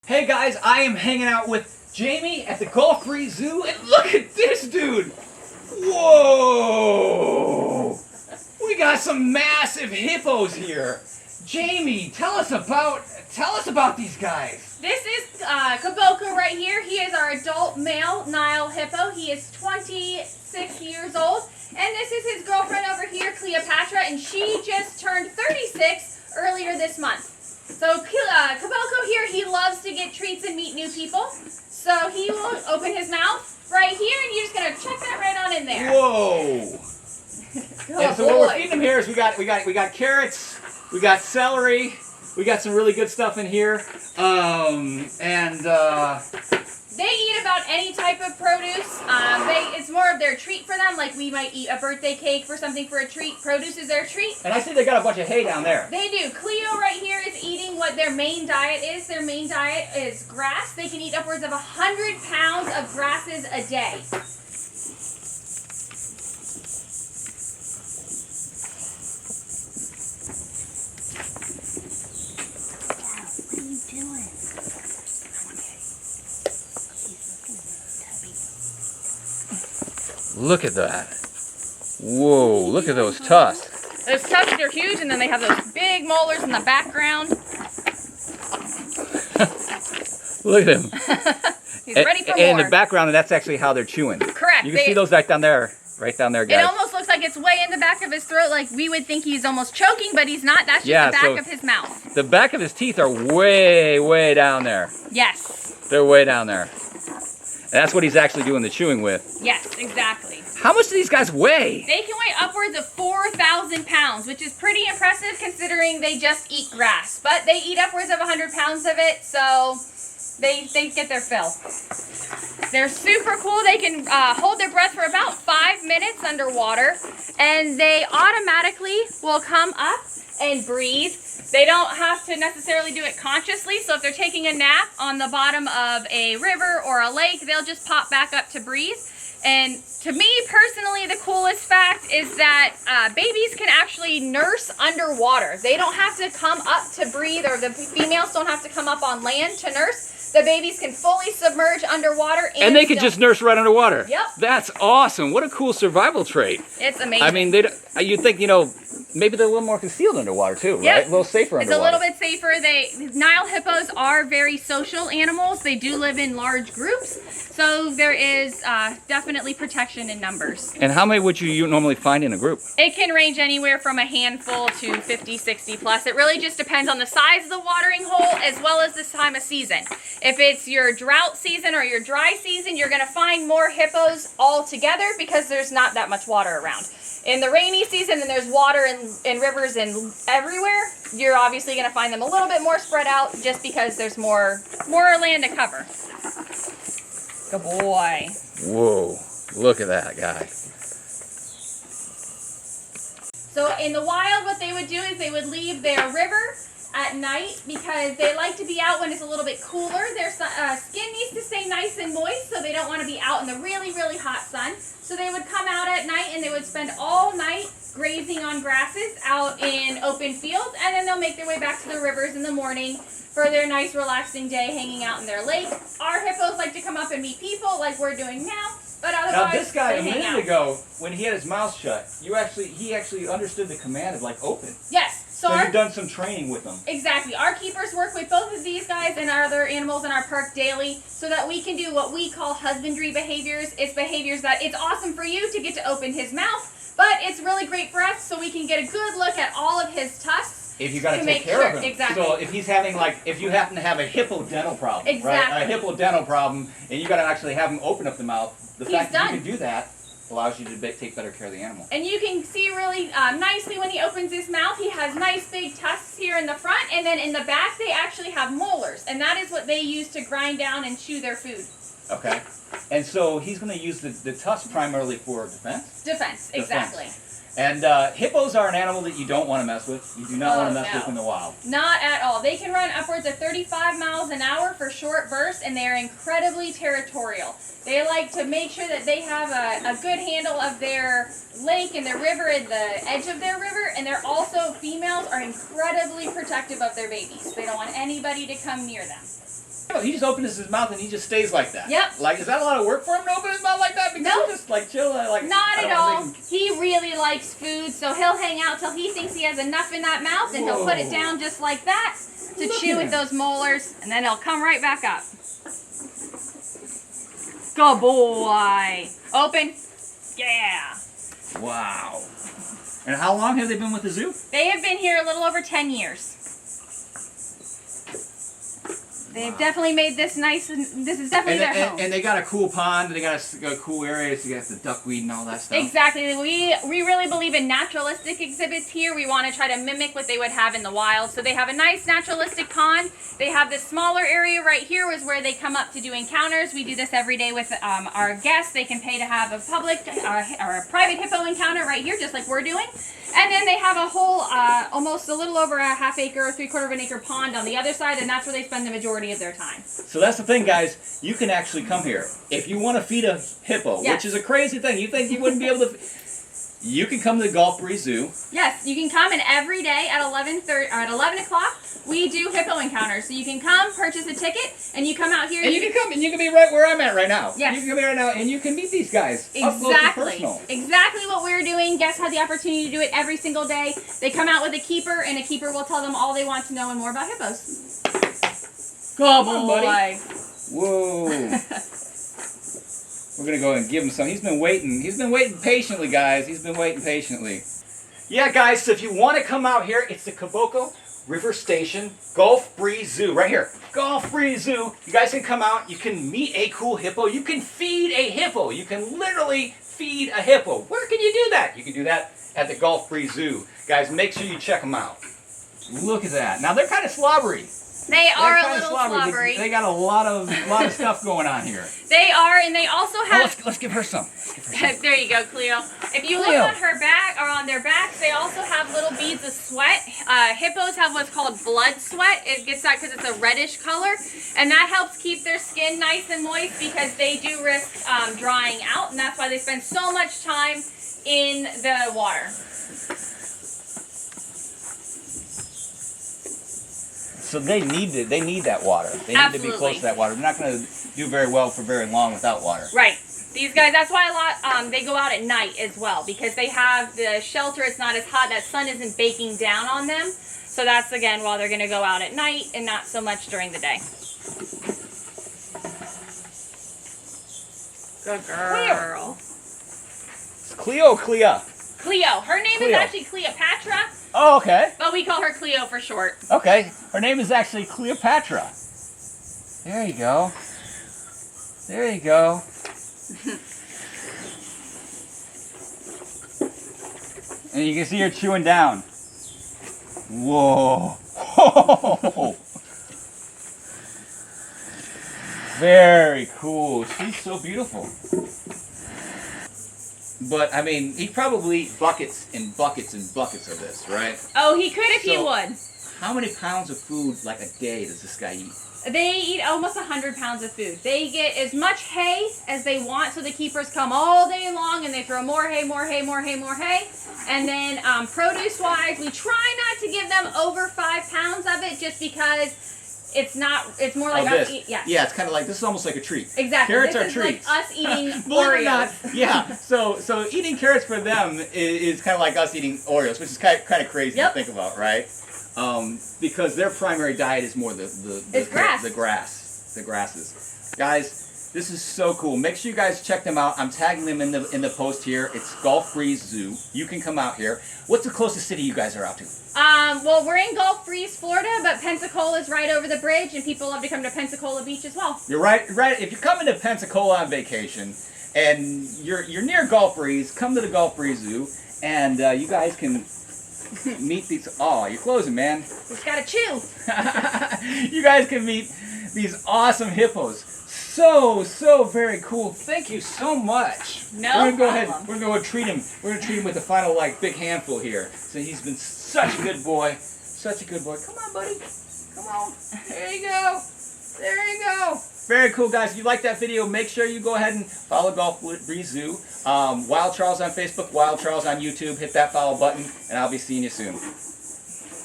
Hey guys, I am hanging out with Jamie at the Gulf Free Zoo, and look at this dude! Whoa! We got some massive hippos here. Jamie, tell us about these guys. This is Kaboko right here. He is our adult male Nile hippo. He is 26 years old. And this is his girlfriend over here, Cleopatra, and she just turned 36 earlier this month. So Kaboko here, he loves to get treats and meet new people. So he will open his mouth right here, and you're just gonna check that right on in there. Whoa! And so what we're feeding them here is we got carrots, we got celery, we got some really good stuff in here, They eat about any type of produce. It's more of their treat for them. Like we might eat a birthday cake for something for a treat. Produce is their treat. And I see they got a bunch of hay down there. They do. Cleo right here is eating what their main diet is. Their main diet is grass. They can eat upwards of 100 pounds of grasses a day. What are you doing? Look at that. Whoa, look at those tusks. Those tusks are huge, and then they have those big molars in the background. Look at him. He's ready for more. And in the background, that's actually how they're chewing. Correct. You can see those right down there, guys. It almost looks like it's way in the back of his throat, like we would think he's almost choking, but he's not. That's just the back of his mouth. The back of his teeth are way, way down there. Yes. They're way down there. And that's what he's actually doing the chewing with. Yes, exactly. How much do these guys weigh? They can weigh upwards of 4,000 pounds, which is pretty impressive considering they just eat grass. But they eat upwards of 100 pounds of it, so they get their fill. They're super cool. They can hold their breath for about 5 minutes underwater, and they automatically will come up and breathe. They don't have to necessarily do it consciously, so if they're taking a nap on the bottom of a river or a lake, they'll just pop back up to breathe. And to me personally, the coolest fact is that babies can actually nurse underwater. They don't have to come up to breathe, or the females don't have to come up on land to nurse. The babies can fully submerge underwater. And they can just nurse right underwater. Yep. That's awesome. What a cool survival trait. It's amazing. I mean, you'd think, maybe they're a little more concealed underwater too, right? Yep. A little safer underwater. It's a little bit safer. Nile hippos are very social animals. They do live in large groups, so there is definitely protection in numbers. And how many would you normally find in a group? It can range anywhere from a handful to 50, 60 plus. It really just depends on the size of the watering hole as well as the time of season. If it's your drought season or your dry season, you're going to find more hippos all together because there's not that much water around. In the rainy season, and there's water in rivers and everywhere, you're obviously going to find them a little bit more spread out just because there's more land to cover. Good boy. Whoa, look at that guy. So in the wild, what they would do is they would leave their river at night because they like to be out when it's a little bit cooler. Their skin needs to stay nice and moist, so they don't want to be out in the really, really hot sun. So they would come out at night and they would spend all night grazing on grasses out in open fields, and then they'll make their way back to the rivers in the morning for their nice relaxing day hanging out in their lake. Our hippos like to come up and meet people like we're doing now, but otherwise Now this guy, they a hang out. minute ago, when he had his mouth shut, he actually understood the command of open. Yes. So you've done some training with them. Exactly. Our keepers work with both of these guys and our other animals in our park daily so that we can do what we call husbandry behaviors. It's behaviors that it's awesome for you to get to open his mouth, but it's really great for us so we can get a good look at all of his tusks. If you got to take care of him. Exactly. So if he's having if you happen to have a hippodental problem, exactly. right? A hippodental problem, and you got to actually have him open up the mouth, the fact that you can do that allows you to take better care of the animal. And you can see really nicely when he opens his mouth, he has nice big tusks here in the front, and then in the back they actually have molars, and that is what they use to grind down and chew their food. Okay. And so he's going to use the tusk primarily for defense? Defense, exactly. And hippos are an animal that you don't want to mess with. You do not want to mess with in the wild. Not at all. They can run upwards of 35 miles an hour for short bursts, and they are incredibly territorial. They like to make sure that they have a good handle of their lake and their river and the edge of their river, and they're also, females are incredibly protective of their babies. They don't want anybody to come near them. He just opens his mouth and he just stays like that. Yep. Like, is that a lot of work for him to open his mouth like that? Because Nope. he'll just like chill. Like, Not I don't at wanna all. make him- He really likes food, so he'll hang out till he thinks he has enough in that mouth, and he'll put it down just like that to Look chew at with him. those molars, and then he'll come right back up. Good boy. Open. Yeah. Wow. And how long have they been with the zoo? They have been here a little over 10 years. They've definitely made this nice, and this is definitely their home. And they got a cool pond. They got a cool area. So you got the duckweed and all that stuff. Exactly. We really believe in naturalistic exhibits here. We want to try to mimic what they would have in the wild. So they have a nice naturalistic pond. They have this smaller area right here is where they come up to do encounters. We do this every day with our guests. They can pay to have a public or a private hippo encounter right here, just like we're doing. And then they have a whole, almost a little over a half acre or 3/4 of an acre pond on the other side, and that's where they spend the majority of their time. So that's the thing, guys. You can actually come here if you want to feed a hippo, Yes. which is a crazy thing. You think you wouldn't be able to? You can come to the Gulf Breeze Zoo. Yes, you can come, and every day at 11 o'clock we do hippo encounters. So you can come, purchase a ticket, and you come out here. And you can come, and you can be right where I'm at right now. Yes. You can come here right now, and you can meet these guys. Up close and Exactly. personal. Exactly what we're doing. Guests have the opportunity to do it every single day. They come out with a keeper, and a keeper will tell them all they want to know and more about hippos. Come on, buddy. Boy. Whoa. We're gonna go and give him some. He's been waiting. He's been waiting patiently, guys. He's been waiting patiently. Yeah, guys. So if you want to come out here, it's the Caboclo River Station Gulf Breeze Zoo right here. Gulf Breeze Zoo. You guys can come out. You can meet a cool hippo. You can feed a hippo. You can literally feed a hippo. Where can you do that? You can do that at the Gulf Breeze Zoo. Guys, make sure you check them out. Look at that. Now they're kind of slobbery. They are They're a kinda little slobbery. They got a lot of stuff going on here. They are, and they also Oh, have. let's give her some. There you go, Cleo. If you look Cleo. on her back or on their backs, they also have little beads of sweat. Hippos have what's called blood sweat. It gets that because it's a reddish color, and that helps keep their skin nice and moist because they do risk drying out, and that's why they spend so much time in the water. So they need it. They need that water. They need to be close to that water. They're not going to do very well for very long without water. Right. These guys, that's why a lot, they go out at night as well, because they have the shelter, it's not as hot, that sun isn't baking down on them. So that's, again, why they're going to go out at night and not so much during the day. Good girl. It's Cleo, Clea. Cleo. Her name is Cleo. actually Cleopatra, Oh, okay. but we call her Cleo for short. Okay. Her name is actually Cleopatra. There you go. There you go. And you can see her chewing down. Whoa. Whoa. Very cool. She's so beautiful. But, I mean, he probably eat buckets and buckets and buckets of this, right? Oh, he could if he So- would. How many pounds of food, like a day, does this guy eat? They eat almost 100 pounds of food. They get as much hay as they want, so the keepers come all day long and they throw more hay, more hay, more hay, more hay. And then produce-wise, we try not to give them over 5 pounds of it just because it's more like us eating. Yeah, it's kind of like, this is almost like a treat. Exactly. Carrots this are is treats. like us eating Believe it or Oreos. not, yeah. So eating carrots for them is kind of like us eating Oreos, which is kind of crazy Yep. to think about, right? Because their primary diet is more the grass. the grasses. Guys, this is so cool. Make sure you guys check them out. I'm tagging them in the post here. It's Gulf Breeze Zoo. You can come out here. What's the closest city you guys are out to? Well, we're in Gulf Breeze, Florida, but Pensacola is right over the bridge, and people love to come to Pensacola Beach as well. You're right. If you're coming to Pensacola on vacation and you're near Gulf Breeze, come to the Gulf Breeze Zoo, and you guys can meet these. Oh, you're closing, man. Just gotta chew. You guys can meet these awesome hippos. So very cool. Thank you so much. No We're gonna go problem. ahead. We're gonna treat him. We're gonna treat him with the final big handful here. So he's been such a good boy. Such a good boy. Come on, buddy. Come on. There you go. There you go. Very cool, guys. If you like that video, make sure you go ahead and follow Gulf Breeze Zoo. Wild Charles on Facebook, Wild Charles on YouTube. Hit that follow button, and I'll be seeing you soon.